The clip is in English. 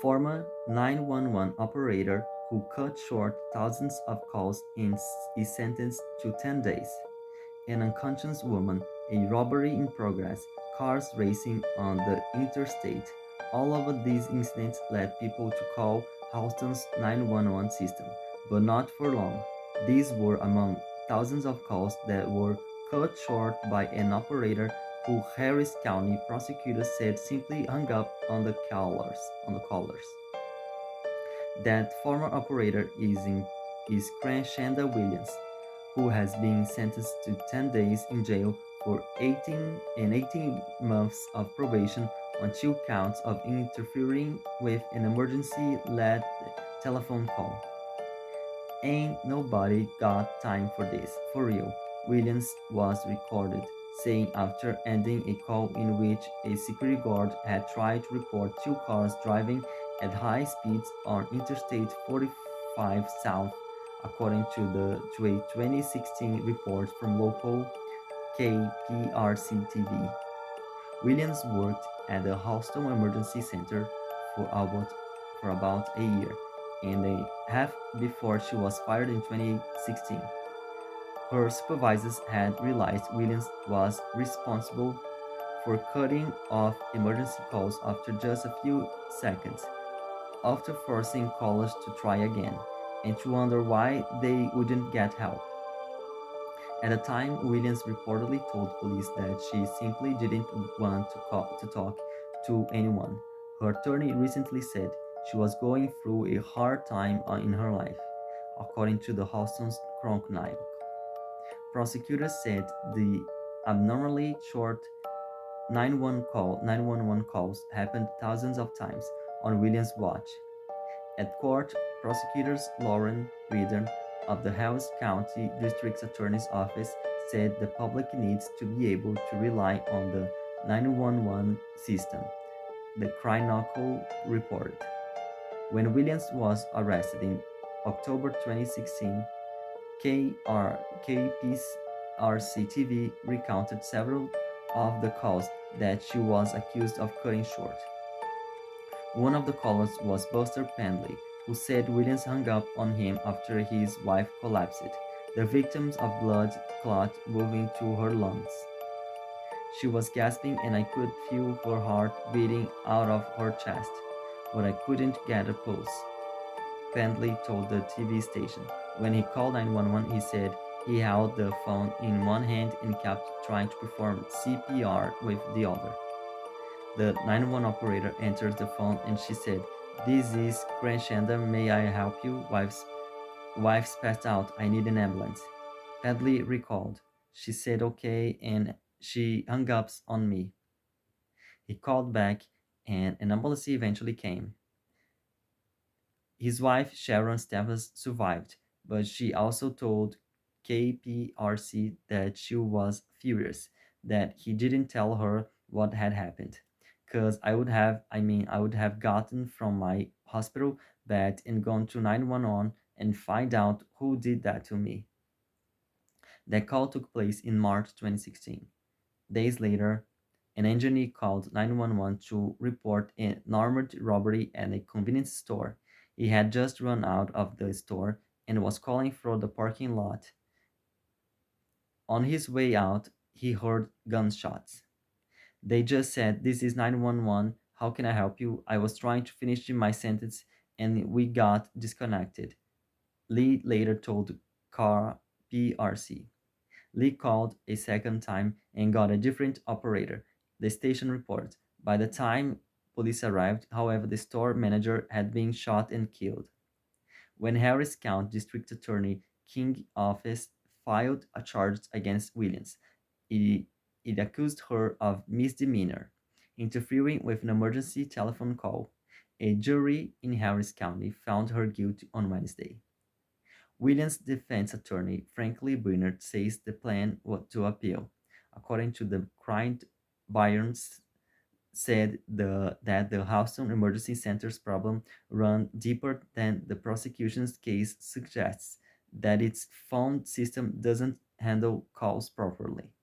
former 911 operator who cut short thousands of calls is sentenced to 10 days. An unconscious woman, a robbery in progress, cars racing on the interstate. All of these incidents led people to call Houston's 911 system, but not for long. These were among thousands of calls that were cut short by an operator who Harris County prosecutors said simply hung up on the callers. That former operator is Crenshanda Williams, who has been sentenced to 10 days in jail for 18 months of probation on 2 counts of interfering with an emergency-led telephone call. Ain't nobody got time for this, for real, Williams was recorded saying after ending a call in which a security guard had tried to report 2 cars driving at high speeds on Interstate 45 South, according to a 2016 report from local KPRC TV. Williams worked at the Houston Emergency Center for about a year and a half before she was fired in 2016. Her supervisors had realized Williams was responsible for cutting off emergency calls after just a few seconds, after forcing callers to try again, and to wonder why they wouldn't get help. At the time, Williams reportedly told police that she simply didn't want to talk to anyone. Her attorney recently said she was going through a hard time in her life, according to the Houston's Chronicle. Prosecutors said the abnormally short 911 calls happened thousands of times on Williams' watch. At court, prosecutors Lauren Reardon of the Harris County District Attorney's Office said the public needs to be able to rely on the 911 system, the Chronicle reported. When Williams was arrested in October 2016, KPRC TV recounted several of the calls that she was accused of cutting short. One of the callers was Buster Pendley, who said Williams hung up on him after his wife collapsed, the victims of blood clot moving to her lungs. She was gasping and I could feel her heart beating out of her chest, but I couldn't get a pulse, Pendley told the TV station. When he called 911, he said he held the phone in one hand and kept trying to perform CPR with the other. The 911 operator answered the phone and she said, "This is Crenshanda, may I help you? Wife's passed out, I need an ambulance." Padley recalled. She said okay and she hung up on me. He called back and an ambulance eventually came. His wife, Sharon Stevens, survived, but she also told KPRC that she was furious that he didn't tell her what had happened. Cause I would have gotten from my hospital bed and gone to 911 and find out who did that to me. That call took place in March 2016. Days later, an engineer called 911 to report an armed robbery at a convenience store. He had just run out of the store and was calling for the parking lot. On his way out, he heard gunshots. They just said, "This is 911. How can I help you? I was trying to finish my sentence and we got disconnected," Lee later told Car PRC. Lee called a second time and got a different operator, the station reported. By the time police arrived, however, the store manager had been shot and killed. When Harris County District Attorney King's office filed a charge against Williams, it, it accused her of misdemeanor, interfering with an emergency telephone call. A jury in Harris County found her guilty on Wednesday. Williams' defense attorney, Franklin Bernard, says the plan was to appeal. According to the client, Byron said that the Houston Emergency Center's problem run deeper than the prosecution's case suggests, that its phone system doesn't handle calls properly.